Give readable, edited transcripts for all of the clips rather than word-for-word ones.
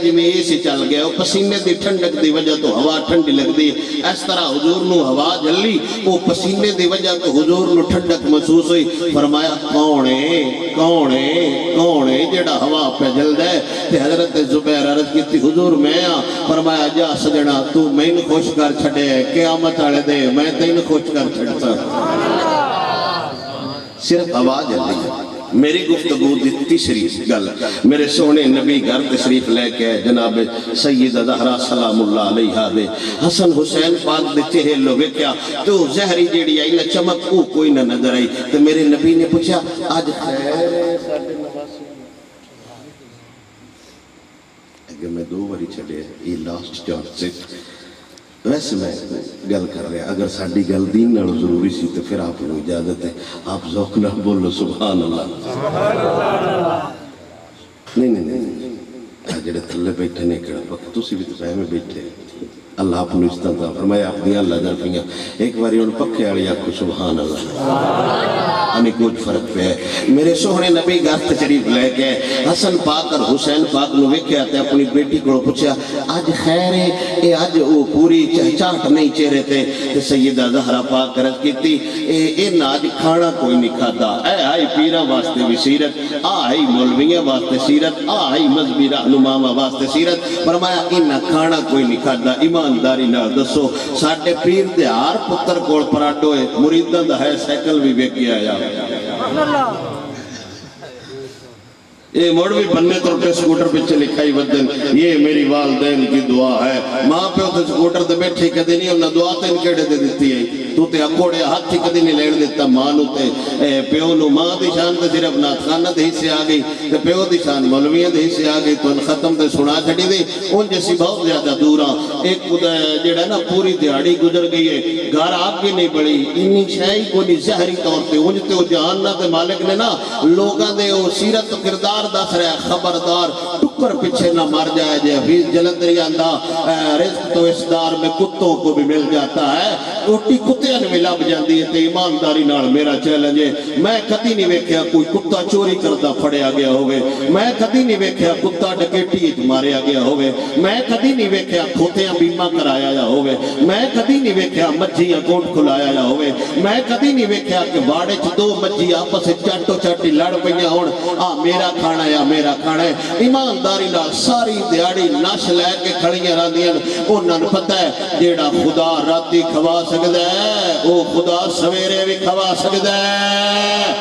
جی اے سی چل گیا پسینے دی ٹھنڈک دی وجہ تو ہوا ٹھنڈی لگتی ہے اس طرح حضور نو ہوا جلی وہ پسینے دی وجہ تو حضور نو ٹھنڈک محسوس ہوئی فرمایا کون ہے جڑا ہوا پہ جل دے تے حضرت زبیر عرض کی تھی حضور میں فرمایا جا سجنا تو میں خوش کر چھڑے قیامت والے دے میں تین خوش کر چھڑتا صرف ہوا جلی میری گفتگو دی تیسری گل میرے سونے نبی گھر تشریف لے کے جناب سیدہ زہرا سلام اللہ علیہا دے حسن حسین پاک دے چہلو ویکھیا تو زہری جیڑی آئی نہ چمک او کوئی نہ نظر آئی تو میرے نبی نے پوچھا آج خیر ہے ساڑھے نواسی اگر میں دو باری چلے یہ لاسٹ چانس سے ویسے میں گل کر رہا اگر ساڑھی گل دین نہ ضروری سی تو پھر آپ کو اجازت ہے آپ ذوق نہ بولو سبحان اللہ نہیں جڑے تھلے بیٹھے نے کڑا وقت تسی بھی تو پہے میں بیٹھے اللہ آپ نے استعمال فرمایا اپنی اللہ جرفیاں ایک باری ان پکھے آڑی آپ کو سبحان اللہ ہمیں کچھ فرق پہ ہے میرے سوہنے نبی گھر تشریف لے کے حسن پاک اور حسین پاک نو ویکھیا تے اپنی بیٹی کو پوچھا آج خیر ہے اے آج وہ پوری چہچاہٹ نہیں چہرے تھے تے سیدہ زہرا پاک عرض کیتی اے آج کھانا کوئی نہیں کھاتا اے آئی پیرا واسطے بھی سیرت آئی مولویاں واسطے سیرت آئی مذہبی رہنماں واسطے سیرت فرمایا انہاں کھانا کوئی نہیں کھاتا ایمانداری نہ دسو ساڈے پیر دے ہر پتر کول پراٹو ہے مریداں دا ہے سائیکل بھی ویکھ کے آیا یہ موڑوی بننے تو روٹے سکوٹر پچھے لکھائی ودن یہ میری والدین کی دعا ہے ماں پہ ہوتے سکوٹر دے بیٹھے کدے نہیں انہا دعا تین کیڑے دے دیتی ہے تو تے اکوڑے ہاتھ ہی کدے نہیں لین دیتا ماں نو تے پیو نو ماں دی شان تے صرف نات خانہ دے حصے آگئی تے پیو دی شان مولویاں دے حصے آگئی تو ان ختم تے سنا چھڑی دی ان جیسی بہت زیادہ دورا ایک جڑا نا پوری دیہاڑی گزر گئی ہے گھر آگ نہیں بڑی انی شاہی کو نہیں زہری طور تے انج تے وہ جہانہ تے مالک نے نا لوگاں دے وہ سیرت و کردار دس رہا ہے خبردار ٹکر پچھے نہ مر جائے جے حفیظ جلندری آندہ رزق تو اس دار میں کتوں کو بھی مل جاتا ہے روٹی کتیاں نے ملا بجاندی ہے تے ایمانداری نال میرا چیلنج ہے میں کدی نہیں ویکھیا کوئی کتا چوری کردہ پھڑیا گیا ہوئے میں کدی نہیں ویکھیا کتا ڈکیٹی ماریا گیا ہوئے میں کدی نہیں ویکھیا کھوتیاں بیمہ کرایا یا ہوئے میں کدی نہیں ویکھیا مجھی اکاؤنٹ کھلایا یا ہوئے میں کدی نہیں ویکھیا کہ واڑے چ دو مجھی آپس چاٹو چاٹی لڑ پئیاں ہون میرا کھانا یا میرا کھانا ہے ایمانداری نال ساری دیاڑی نش لے کے کھڑیاں راندیاں انہاں نوں پتہ ہے جیڑا خدا راتی کھوا سکدا ہے وہ خدا سویرے بھی کھوا سکدا ہے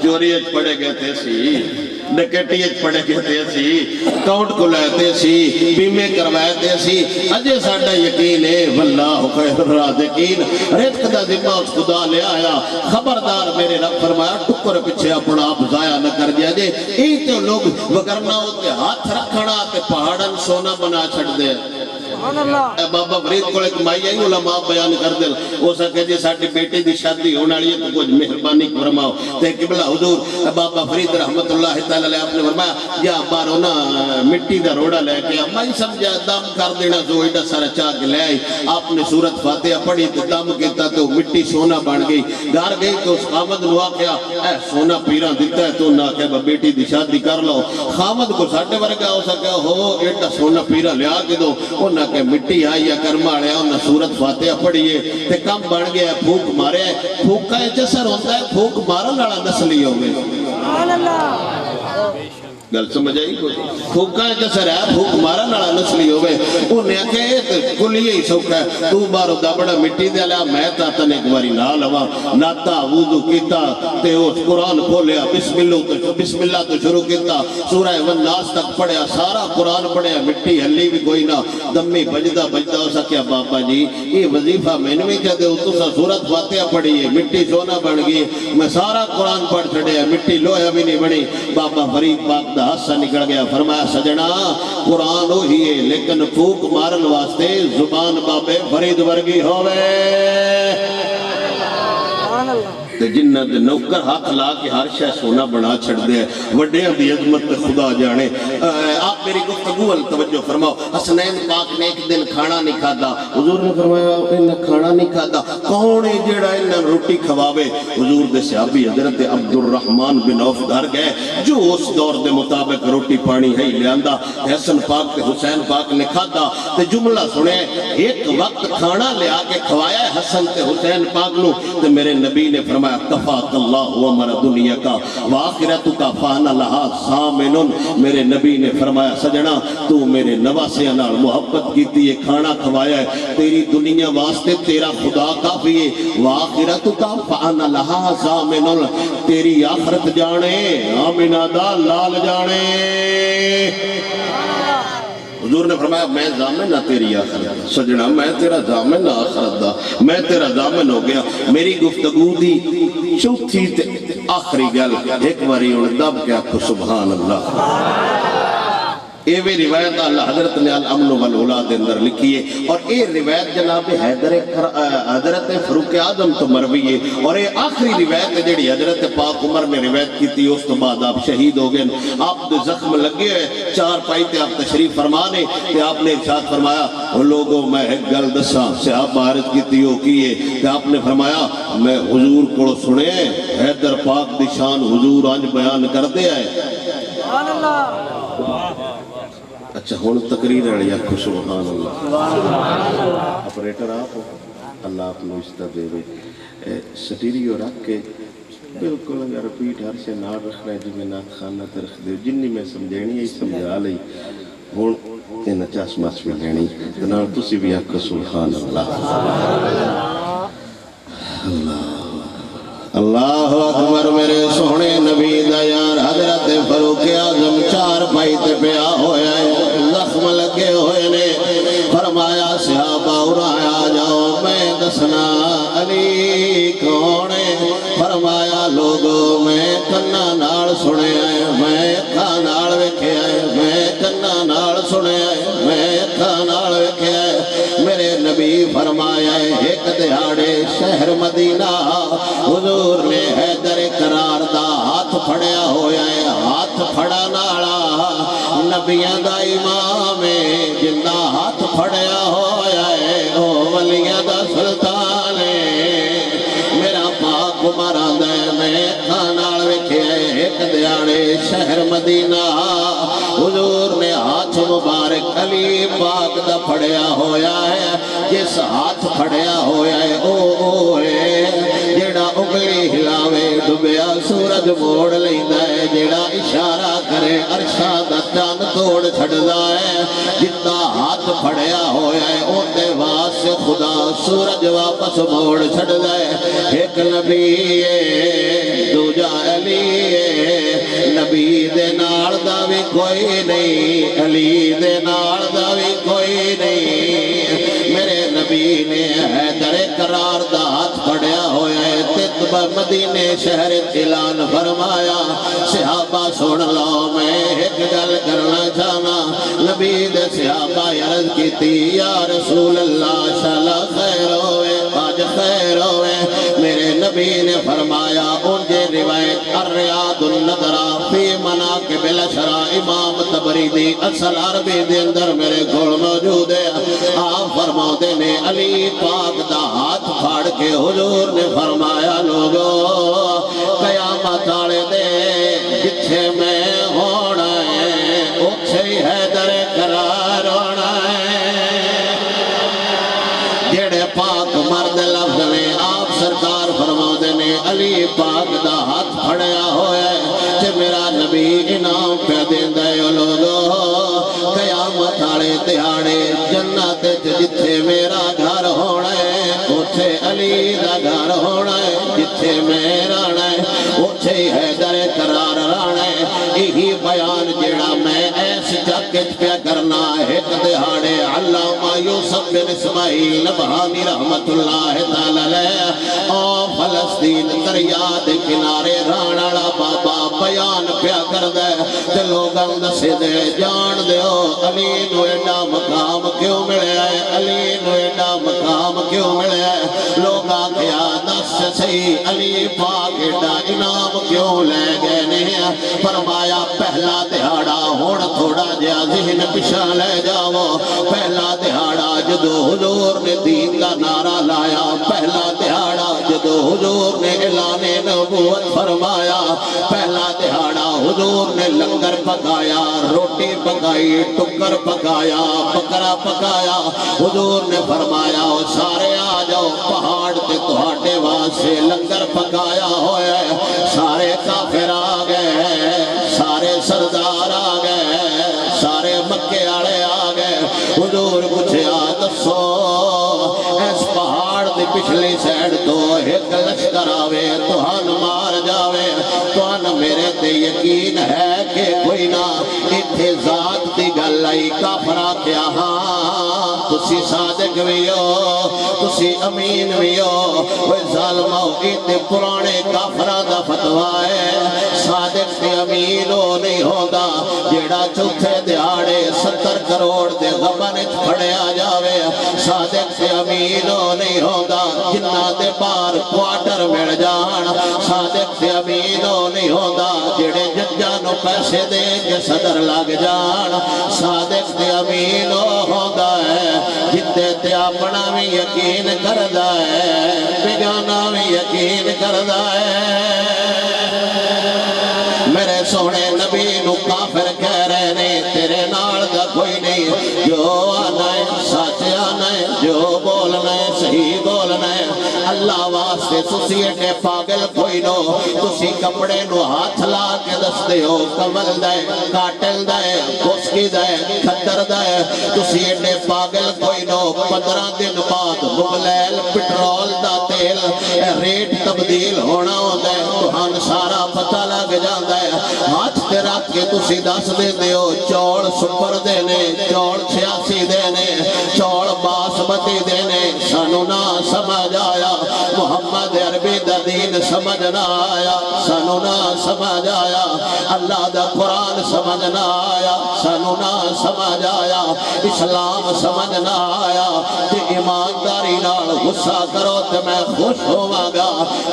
چوریت پڑے گئے تھے سی ڈکیٹیت پڑے گئے تھے سی اکاؤنٹ کو لیتے سی بیمے کروائے سی اجے ساڑھا یقین ہے واللہ خیر الرازقین رزق دا ذمہ اس خدا لے آیا خبردار میرے رب فرمایا ٹکر پچھے اپنا آپ ضائع نہ کر دیا جے این تے لوگ وگرنا ہوتے ہاتھ رکھنا تے پہاڑن سونا بنا چھڑ دے بابا فرید کو ایک مائی آئی علماء بیان کر دل وہ سکے جی ساڑھی بیٹی دی شادی ہونا لیے تو کچھ مہربانی فرماؤ تے قبلہ حضور بابا فرید رحمت اللہ تعالیٰ علیہ آپ نے فرمایا یا بارو نا مٹی دا روڑا لے کے مائی سمجھا دم کر دینا جو ایڈا سارا چاہ کے لے آئی آپ نے سورت فاتحہ پڑھی تو دم کیتا تو مٹی سونا بن گئی گھر گئی تو اس خامد نوا کیا اے سونا پیران دیتا ہے تو نہ کہ بیٹی دی شادی کر لو خامد کو ساٹھے ورگا ہو سکیا ہو ایڈا سونا پیرا لیا کے دو وہ نہ کہ مٹی آئی یا کرما لیا انہا سورت فاتحہ پڑھئے تے کم بڑھ گیا ہے پھوک مارے پھوکا جسر ہوتا ہے پھوک مارا لڑا نسلی ہوگے گل سمجھ آئی کوئی پھوکا جسر ہے پھوک مارا لڑا نسلی ہوگے انہیں کہے کلیے ہی سوکھا ہے تو بارو دا بڑا مٹی دے لیا میں تاتن ایک باری نہ لوا ناتا وضو کیتا تے اس قرآن کھولیا بسم اللہ تو شروع کیتا سورہ والناس تک پڑھیا سارا قرآن پڑھیا مٹی ہلی بھی کوئی نہ دمی بجدہ ہو سکیا بابا جی یہ وظیفہ میں نے بھی کہتے ہو تو سا سورت فاتحہ پڑھی ہے مٹی سونا بڑھ گئی میں سارا قرآن پڑھ چھڑے ہے مٹی لوہا بھی نہیں بڑی بابا فرید پاک دا حصہ نکل گیا فرمایا سجنا قرآن ہی ہے لیکن پھوک مارن واسطے زبان بابے فرید ورگی ہوئے جنہ دے نوکر ہاتھ لا کے ہر شے سونا بنا چھڑ دے وڈیاں دی عظمت خدا جانے آپ میری گفتگو ال توجہ فرماؤ. حسنین پاک نے ایک دن کھانا نہیں کھادا. حضور نے فرمایا انہیں کھانا نہیں کھادا. کون ہے جیڑا انہیں روٹی کھواوے؟ حضور دے صحابی حضرت عبد الرحمن بن عوف گھر گئے جو اس دور دے مطابق روٹی پانی ہے لیاندا. حسن پاک تے حسین پاک نے کھادا تے جملہ سنے ایک وقت کھانا لے آکے کھوایا ہے حسن تے حسین پاک نو. تے میرے نبی نے فرمایا کفاک اللہ ومر دنیا کا وآخرت کا فانا لہا ضامن. میرے نبی نے فرمایا سجنا تو میرے نواسے نال محبت کیتی ہے کھانا کھوایا ہے تیری دنیا واسطے تیرا خدا کافی ہے. وآخرت کا فانا لہا ضامن تیری آخرت جانے آمینہ دا لال جانے. حضور نے فرمایا میں ضامن نہ تیری آخرت. سجنا میں تیرا ضامن نہ آخرت دا میں تیرا ضامن ہو گیا. میری گفتگو دی چوتھی تے آخری گل ایک باری ان دب کے آکھو سبحان اللہ. اے بھی روایت اللہ حضرت نے الامن والولاد اندر لکھی ہے اور اے روایت جناب حضرت فاروق اعظم تو مروی ہے اور اے آخری روایت جڑی حضرت پاک عمر نے روایت کی تھی. اس تو بعد آپ شہید ہو گئے. آپ دے زخم لگے ہوئے چار پائی تے آپ تشریف فرمانے تے آپ نے ارشاد فرمایا لوگوں میں ایک گل دساں صحابہ عرض کیتی ہو کیے تے آپ نے فرمایا میں حضور کو سنے حیدر پاک دی شان حضور آج بیان کر دے آئے. سبحان اللہ. اچھا ہون تقریر ہے یا خوش سبحان اللہ. اپریٹر آپ ہو اللہ آپ نے اشتہ دے دے سٹیریو رکھ کے بالکل اگر پیٹ ہر سے نار رکھ رہے جو میں نات خانہ تے رکھ دے جنی میں سمجھینی ہے سمجھا لئی ہون تین چاس ماس میں لینی تنار تسی بھی آکھو سبحان اللہ. اللہ اکبر. میرے سونے نبی دا یار حضرت فاروق اعظم چار پائی تے پیا ہویا ہے زخم لگے ہوئے نے. فرمایا صحابہ اڑایا جاؤ میں دسنا علی کونے. فرمایا لوگوں میں کنا نال سنے آئے میں اکھا نال ویکھے آئے میں کنا نال سنے آئے میں اکھا نال ویکھے آئے. میرے نبی فرمایا ایک دہاڑے شہر مدینہ حضور نے حیدر کرار دا ہاتھ پھڑیا ہویا ہے. ہاتھ پھڑا نالا نبیاں دا امام ہے جنہ ہاتھ پھڑیا ہویا ہے او ولیاں دا سلطان ہے. میرا پاک مراد ہے میں کھانال ویکھے ایک دیاڑے شہر مدینہ حضور نے ہاتھ مبارک علی پاک دا پھڑیا ہویا ہے. جس ہاتھ پھڑیا ہویا ہے او ہے جیڑا انگلی ہلاوے ڈبیا سورج موڑ لیندہ ہے جیڑا اشارہ کرے عرشہ دا چاند توڑ چھڑدا ہے. جتنا ہاتھ پھڑیا ہویا ہے او دے واسے خدا سورج واپس موڑ چھڑدا ہے. ایک نبی ہے دوجا علی ہے نبی دے نال دا بھی کوئی نہیں علی دے نال دا بھی کوئی نہیں. میرے نبی نے حیدر کرار دا ہاتھ پھڑیا ہویا ہے تتبہ مدینے شہر اعلان فرمایا. صحابہ سن لو میں ایک گل کرنا چاہنا. نبی دے صحابہ عرض کی تھی یا رسول اللہ شالا خیر ہوئے آج خیر ہوئے. میرے نبی نے فرمایا انجھے روایت الریاض النظرہ فی مناقب الاشرا امام تبریدی اصل عربی دے اندر میرے گھوڑ موجود ہے. آپ فرماتے نے علی پاک دا ہاتھ پھاڑ کے حضور نے فرمایا لوگو قیامت آلے دے جتھے میں ہونا ہے اتھے ہی حیدر کرار ہونا ہے. جیڑے پاک مرد لفظ نے آپ سرکار فرماتے نے علی پاک دا ہاتھ پھڑیا ہویا ہے کہ میرا نبی انعام پہ دین دے لوگو قیامت آلے تہاڑے جنت جتھے میرا گھر ہونا ہے اتھے علی دا گھر ہونا ہے جتھے میرا رہنا ہے اتھے حیدر کرار رہنا ہے. یہی بیان جیڑا میں ایس جاکت پہ کرنا ہے. ایک دہاڑے علامہ یوسف بن اسماعیل نبہانی رحمت اللہ تعالی لے او فلسطین دریا دے کنارے رہنا بابا بیان پہ کر دے تے لوگاں دسے دے جان دے علی نو ایڈا مقام کیوں ملے ہے علی نو ایڈا مقام کیوں ملے ہے. لوگاں کیا دس دس سی علی پاک ایڈا انعام کیوں لے گئے نے فرمایا پہلا دہاڑا ہون تھوڑا جہا ذہن پچھا لے جاؤ پہلا دہاڑا جدو حضور نے دین کا نعرہ لایا پہلا دہاڑا جدو حضور نے اعلان نبوت فرمایا پہلا دہاڑا حضور نے لنگر پکایا روٹی پکائی ٹکر پکایا بکرا پکایا حضور نے فرمایا سارے آ جاؤ پہاڑ تے تہاڈے واسطے لنگر پکایا ہویا ہے سارے کافر آ گئے سارے سردار آ گئے سارے مکے والے آ گئے حضور پوچھیا دسو اس پہاڑ دی پچھلی سائیڈ تو ایک لشکر آوے تہان مار جاوے تہان میرے تے یقین ہے کہ کوئی نہ اتھے ذات دی گل آئی کافرا کیا ہاں تسی صادق بھی ہو تسی امین بھی ہو وہ ظالمو اتنے پرانے کافرہ دا فتوہ ہے صادق تے امین ہو نہیں ہوگا جیڑا چوتھے دیاڑے 70 کروڑ دے غبن پھڑے آ جاوے صادق تے امین ہو نہیں ہوگا جنہ دے بار کوارٹر مل جان صادق تے امین ہو نہیں ہوگا جیڑے ججانو پیسے دے کے صدر لگ جان صادق تے امین ہوگا ہے جتے تے اپنا بھی یقین کردہ ہے بگانا بھی یقین کردہ ہے میرے سونے نبی نو کافر کہہ رہے نے تیرے نال دا کوئی نہیں جو آنا ہے سچ آنا ہے جو بولنا ہے صحیح بولنا ہے اللہ واسطے تسی ایڈے پاگل کوئی نو تسی کپڑے نو ہاتھ لا کے دس دے ہو کمل دے کاٹل دے گھسکی دے کھتر دے تسی ایڈے پاگل کوئی نو 15 دن بعد مغلیل پٹرول دا تیل ریٹ تبدیل ہونا ہوتا ہے تو ہم سارا پتہ لگ جاندہ ہے ہاتھ تے رکھ کے تسی دس دے دیو چوڑ سپر دینے چوڑ 86 دینے چوڑ باسمتی دینے سانو نہ سمجھ آیا محمد عربی دا دین سمجھ نہ آیا سانو نہ سمجھ آیا اللہ دا قرآن سمجھ نہ آیا سانو نہ سمجھ آیا اسلام سمجھ نہ آیا کہ ایمانداری نال غصہ کرو تے میں خوش ہوا گا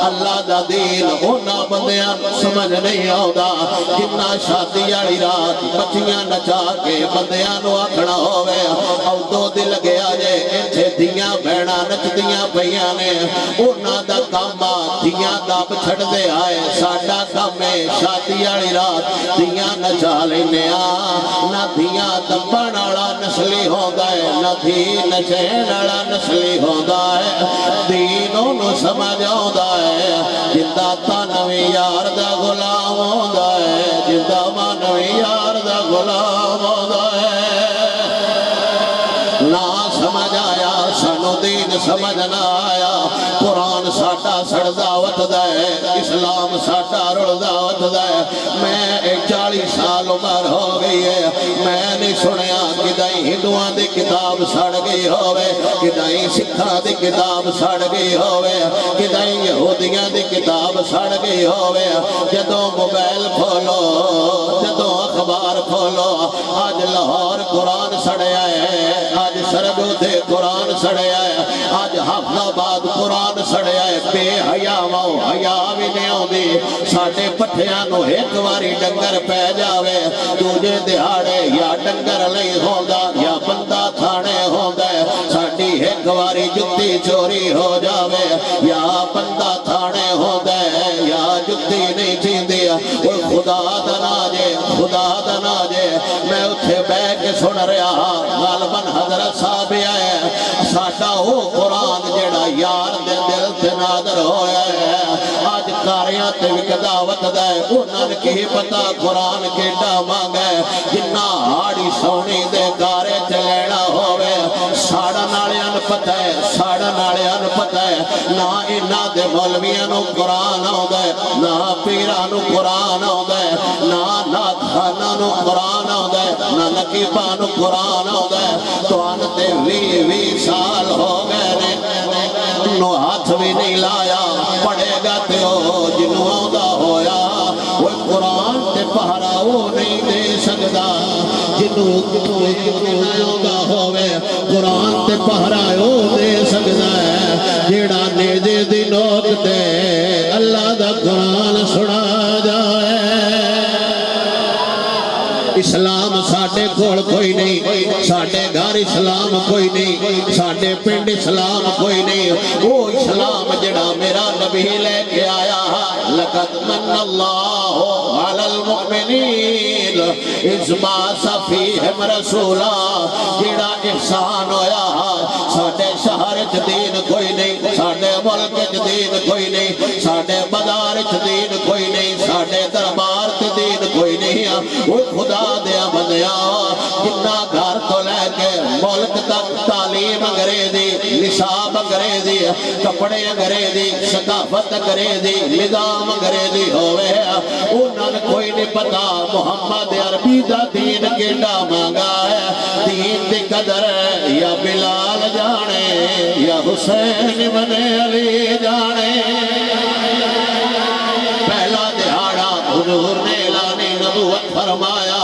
اللہ دا دین ہونا بندیاں سمجھ نہیں آؤگا جنہ شادی آڑی رات بچیاں نچا کے بندیاں نو آکھنا ہوئے او دو دل گیا جے انچے دیاں بھیڑا نچ دیاں پہیاں نے اونا دا کاما دیاں داب چھڑ دے آئے ساڑا کامے شادی آڑی رات دیاں نچا لینے نہ دیاں دبا ناڑا نسلی ہوگا ہے نہ دی نچے ناڑا نسلی ہوگا ہے دینوں نو سمجھ ہوگا ہے جندہ تانوی یار دا غلام ہوگا ہے جندہ مانوی یار دا غلام ہوگا ہے نہ سمجھ آیا سانو دین سمجھ نہ آیا قرآن ساٹا سڑ دعوت دے اسلام ساٹا رڑ دعوت دے میں 40 سال عمر ہو گئی ہے میں نہیں سنیا کدائی ہندوان دی کتاب سڑ گئی ہوئے کدائی سکھا دی کتاب سڑ گئی ہوئے کدائی یہودیاں دی کتاب سڑ گئی ہوئے جدوں موبائل کھولو جدوں اخبار کھولو آج لاہور قرآن سڑیا ہے آج سرگودھے قرآن سڑیا ہے آج حافظ آباد قرآن سڑیا ہے بے حیا ماؤ حیا بھی نہیں ہوندی ساڑھے پٹھیاں نو ایک واری ڈنگر پہ جاوے دوجے دہاڑے یا ڈنگر نہیں ہوگا یا بندہ تھانے ہوگا ساڑھی ایک واری جتی چوری ہو جاوے یا بندہ تھانے ہوگا یا جتی نہیں چیندی وہ خدا دناجے خدا دناجے میں اتھے بے کے سن رہا غالباً حضرت صاحب آئے ساڑھا ہو قرآن جڑا یار دے دل تے نادر ہویا ہے آج کاریاں تے وک دعوت دے انہاں کی پتا قرآن کے ڈاماں گئے جنہ ہاڑی سونی دے کارے چلینا ہوئے ساڑھا نالیاں پتہ ہے ساڑھا نالیاں پتہ ہے نہ انہاں دے مولویاں نو قرآن ہو گئے نہ پیران نو قرآن ہو گئے نہ نات خانہ نو قرآن ہو گئے نہ نقیبان نو قرآن ہو گئے تو آنتے 20 سال ہو گئے نو ہاتھ بھی نہیں لایا پڑے گا تے ہو جنہوں آدھا ہویا وہ قرآن تے پہرا وہ نہیں دے سکتا جنہوں آدھا ہوئے قرآن تے پہرا وہ دے سکتا ہے جیڑا نیجے دی نوک تے اللہ دا قرآن سنا جائے اسلام ساڈے کول کوئی نہیں ساڈے گھر اسلام کوئی نہیں ساڈے پنڈ اسلام کوئی نہیں وہ اسلام جڑا میرا نبی لے کے آیا لقد من اللہ علی المؤمنین اذ بعث فیہم رسولا جڑا احسان ہویا ساڈے شہر وچ دین کوئی نہیں ساڈے ملک وچ دین کوئی نہیں ساڈے بازار وچ دین کوئی نہیں ساڈے دربار تے دین کوئی نہیں وہ خدا دیا بندیا جتنا گھر تو لے کے ملک تک تعلیم انگریزی نصاب انگریزی کپڑے انگریزی ثقافت انگریزی نظام انگریزی ہوئے انہوں کوئی نہیں پتا محمد عربی دا دین کیڑا مانگا ہے دین دی قدر یا بلال جانے یا حسین بن علی جانے پہلا دہاڑا حضور نے اعلان نبوت فرمایا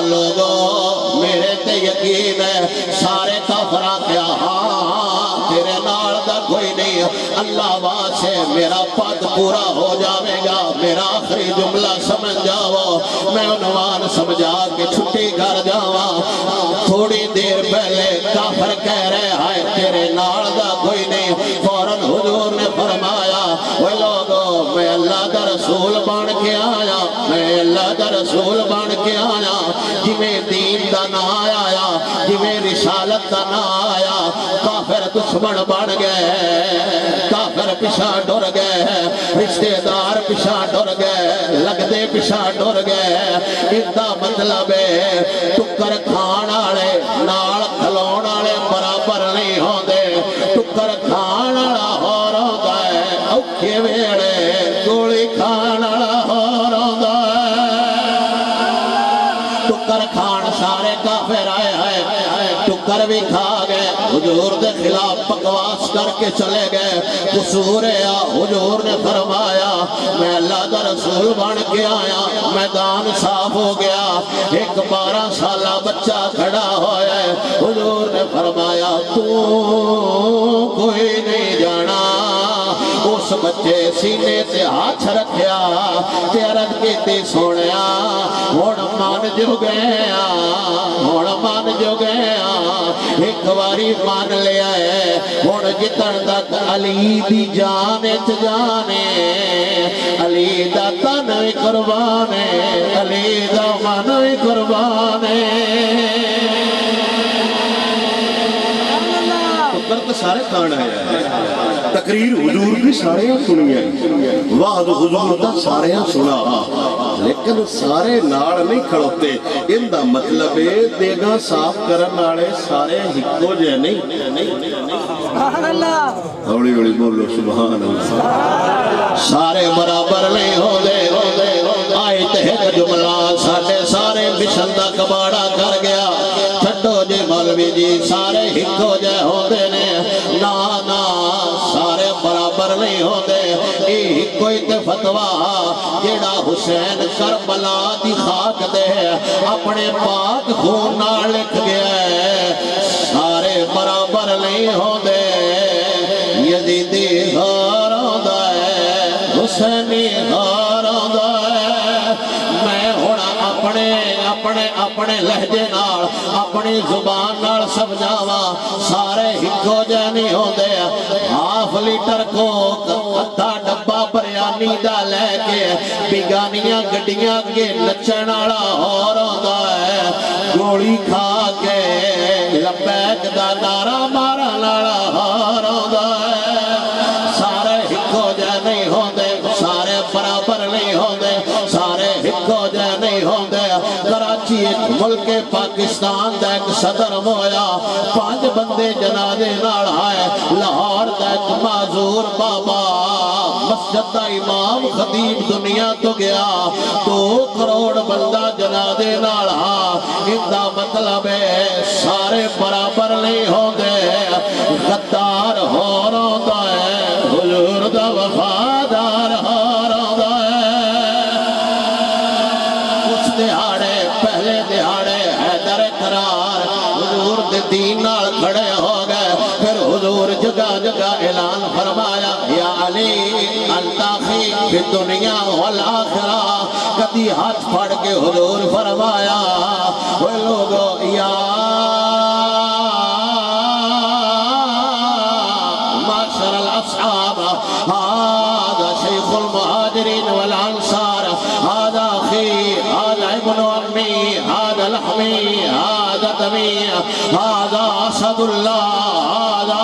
لوگوں میرے تے یقین ہے سارے کافراں کیا ہاں تیرے نال دا کوئی نہیں اللہ واسے میرا پد پورا ہو جاوے گا میرا آخری جملہ سمجھ جاؤ میں عنوان سمجھا کے چھٹی کر جاواں تھوڑی دیر پہلے کافر کہہ رہے ہیں تیرے نال دا کوئی نہیں فوراً حضور نے فرمایا وہ لوگوں میں اللہ دا رسول بن کے آیا میں اللہ دا رسول بن کے آیا جویں دین دا نہ آیا جویں رسالت دا نہ آیا کافر دشمن بن گئے کافر پیچھے ڈر گئے رشتے دار پیچھے ڈر گئے لگدے پیچھے ڈر گئے اس دا مطلب ہے ٹکر کھان والے نال کھلون والے برابر نہیں ہوندے ٹکر کھان والا ہور ہوندا ہے اوکھے ویلے گولی کھان والا ہور ہوندا ٹکر کھان سارے کافر آئے ٹکر بھی کھا گئے حضور دے خلاف بکواس کر کے چلے گئے قصور حضور نے فرمایا میں اللہ دا رسول بن کے آیا میدان صاف ہو گیا ایک 12 سالہ بچہ کھڑا ہویا ہے حضور نے فرمایا تو کوئی نہیں جانا اس بچے سینے تے ہاتھ رکھیا تے عرض کیتی سونیا ہن مان جو گیا ہن مان جو گیا ایک واری مان لیا ہے ہن جتن تک علی دی جان وچ جانے علی دا تن وی قربان ہے علی دا من وی قربان ہے تو سارے کھان آیا تقریر حضور کی سارے سنی ہے وعد حضور دا سارے سنا لیکن سارے نال نہیں کھڑوتے ان دا مطلب ہے دیگا صاف کرن والے سارے ہکو جے نہیں سبحان اللہ ہولی ہولی بولو سبحان اللہ سارے برابر نہیں ہوندے آئے تے ایک جملہ ساڈے سارے مشن دا کباڑا کر گیا چھڈو جے مولوی جی سارے ہکو جے ہوندے نے نا نا سارے برابر نہیں ہوندے ایک کوئی تے فتویٰ جیڑا حسین کربلا دی خاک دے اپنے پاک خون نال لکھ گیا ہے سارے برابر نہیں ہوندے یزیدی ہار ہوندا ہے حسینی ہار ہوندا ہے میں ہونا اپنے لہجے نال اپنی زبان نال سمجھاواں سارے ہکو جے نہیں ہوندے ہاف لیٹر کو ادھا ڈبا بریانی دا لے کے بیگانیاں گڈیاں کے نچن والا ہور ہوندا ہے گولی کھا کے لبیک دا نعرہ مارن والا ہور ہوندا ہے سارے ہکو جے نہیں ہوندے سارے برابر نہیں ہوندے سارے ہکو جے نہیں ہوندے کراچی ایک ملک پاکستان دا ایک صدر ہویا 5 بندے جنازے نال آئے لاہور دا ایک معذور بابا مسجد دا امام خطیب دنیا تو گیا 2 کروڑ بندہ جنازے نال ان دا مطلب ہے سارے برابر نہیں ہوندے غدار ہو رہا ہے حضور دا وفادار ہو رہا ہے اس دہاڑے پہلے دہاڑے حیدر قرار حضور دے دین نال کھڑے ہو گئے پھر حضور جگہ جگہ اعلان فرمایا یا علی علی انتاخی فی دنیا والآخرہ کدی ہاتھ پھڑ کے حضور فرمایا وہ لوگو یا معاشر الاصحاب هذا شیخ المہاجرین والانصار هذا اخی هذا ابن امی هذا لحمی هذا دمی هذا اسد اللہ هذا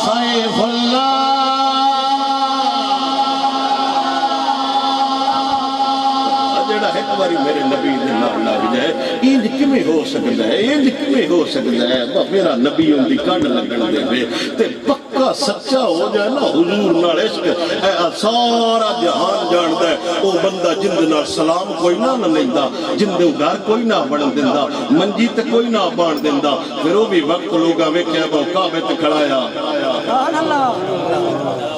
سیف اللہ ایک باری میرے نبی دے نام لگ جائے انج کیویں ہو سکدا ہے انج کیویں ہو سکدا ہے میرا نبی ان دی کڈ لگن دے وے تے پکا سچا ہو جائے نا حضور نال عشق سارا جہان جاندا ہے او بندہ جند نال سلام کوئی نہ لیندا جند گھر کوئی نہ بن دیندا منجی تے کوئی نہ بان دیندا پھر او بھی وقت لوگا ویکھیا کعبے تے کھڑایا سبحان اللہ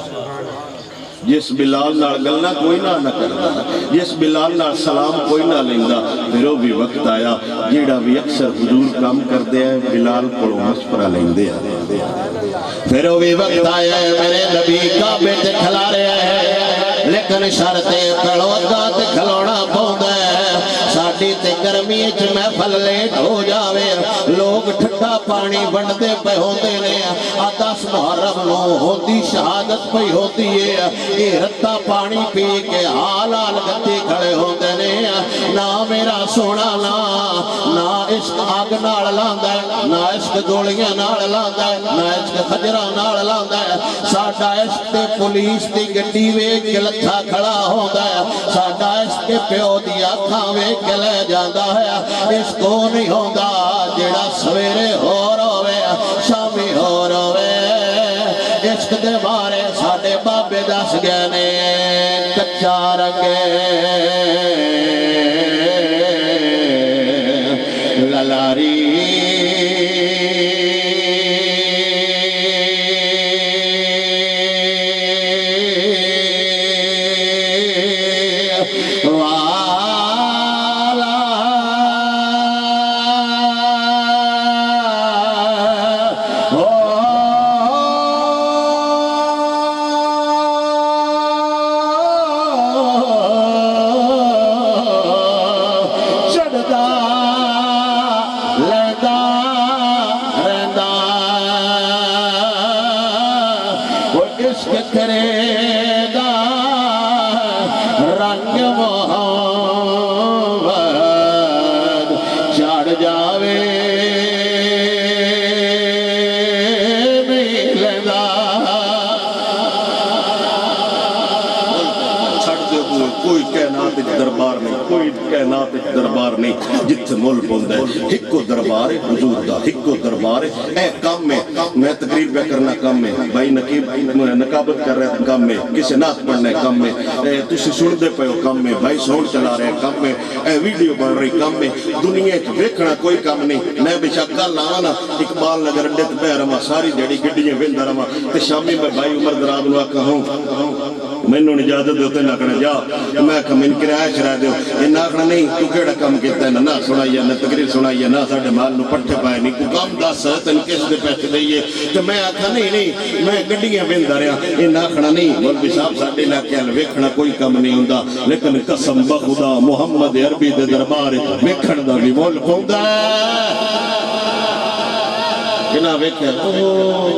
جس بلال نال گلنا کوئی نہ کرتا جس بلال نال سلام کوئی نہ لیندا پھر وہ بھی وقت آیا جیڑا بھی اکثر حضور کام کردے ہیں بلال کو مشورہ لیندے ہیں پھر وہ بھی وقت آیا ہے میرے نبی کعبے تے کھلا رہے ہیں لیکن شرط کھڑوتا تے کھلونا پوندا ہے ساڈی تے گرمی وچ محفل لیٹ ہو جاوے لوگ ٹھنڈا پانی بنڈتے پے ہوندے نے 10 محرم نو ہوندی شہادت پئی ہوندی ہے یہ رتا پانی پی کے حال حال گتی کھڑے ہوندے نے نہ میرا سونا نہ عشق آگ نال لاندا ہے نہ عشق گولیاں نال لاندا ہے نہ عشق خجراں نال لاندا ہے ساڈا عشق تے پولیس دی گڈی ویکھ کے لتھا کھڑا ہوندا ہے ساڈا عشق پیو دی اکھاں ویکھ کے لے جاندا ہے عشق او نہیں ہوندا جیڑا سویرے ہو روے شامی ہو روے عشق دے بارے ساڈے بابے دس گئے نے کچا رنگے للاری دربار نہیں جتھے مل پوندا ہے ہکو دربار حضور دا ہکو دربار اے کام میں میں تقریر پہ کرنا کام میں بھائی نقابت کر رہے ہیں کام میں کسی نعت پڑھنا ہے کام میں تسی سن دے پے ہو کام میں بھائی ساؤنڈ چلا رہے ہیں کام میں ویڈیو بن رہی کام میں دنیا وچ ویکھنا کوئی کام نہیں میں بے شک کل آواں نا اقبال نگر اڈے تے بہ رہا ساری جڑی گڈیاں ویندا رہاں تے شامی میں بھائی عمر دراب نو آکھاں مینوں اجازت دیتے نہ کہنا جا میں کہ من کرایہ چرا دیو یہ نہ کہنا نہیں تو کیڑا کام کیتا ہے نہ سنائی نہ تقریر سنائی نہ ساڈے مال نو پٹھے پائے نہیں کوئی کام دس تین کس دے پیسے دئیے تے میں آکھا نہیں میں گڈیاں ویندا رہا یہ نہ کہنا نہیں مولوی صاحب ساڈے علاقے ول ویکھنا کوئی کام نہیں ہوندا لیکن قسم بخدا محمد عربی دے دربار ویکھن دا بھی مول پوندا ہے جنا ویکھیا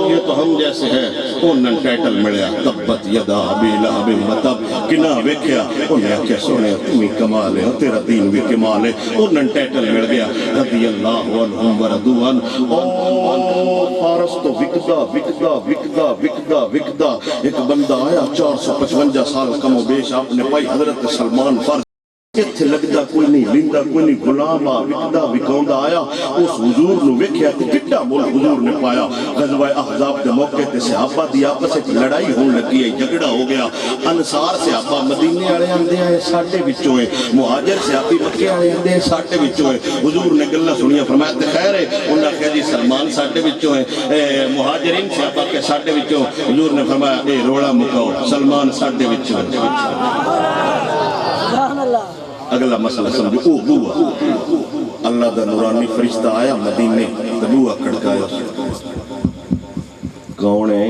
یہ تو ہم جیسے ہیں انہاں ٹائٹل ملیا تبت یدا ابی لہب متب کنا ویکھیا انہاں کیا سونے تمی کمال ہے تیرا دین بھی کمال ہے انہاں ٹائٹل مل گیا رضی اللہ عنہم ورضوان او فارس تو وکدا ایک بندہ آیا 455 سال کم و بیش آپ نے پائی حضرت سلمان فارس اتھے لگدا کوئی نہیں لیندا کوئی نہیں غلام وکدا وکوندا آیا اس حضور نو ویکھیا تے کڈا مول حضور نے پایا غزوہ احزاب دے موقع تے صحابہ دی آپس وچ لڑائی ہون لگی ہے جھگڑا ہو گیا انصار صحابہ مدینے والے آندے آئے ساڈے وچوں ہے مہاجر صحابی مکے والے آندے ساڈے وچوں ہے حضور نے گلاں سنیاں فرمایا تے خیر ہے انہاں کہا جی سلمان ساڈے وچوں ہے مہاجرین صحابہ کے ساڈے وچوں حضور نے فرمایا اے روڑا مکاؤ سلمان ساڈے وچوں سبحان اللہ اگلا مسئلہ سمجھو او بوا اللہ دا نورانی فرشتہ آیا مدینے تے بوا کھڑکایا کون ہے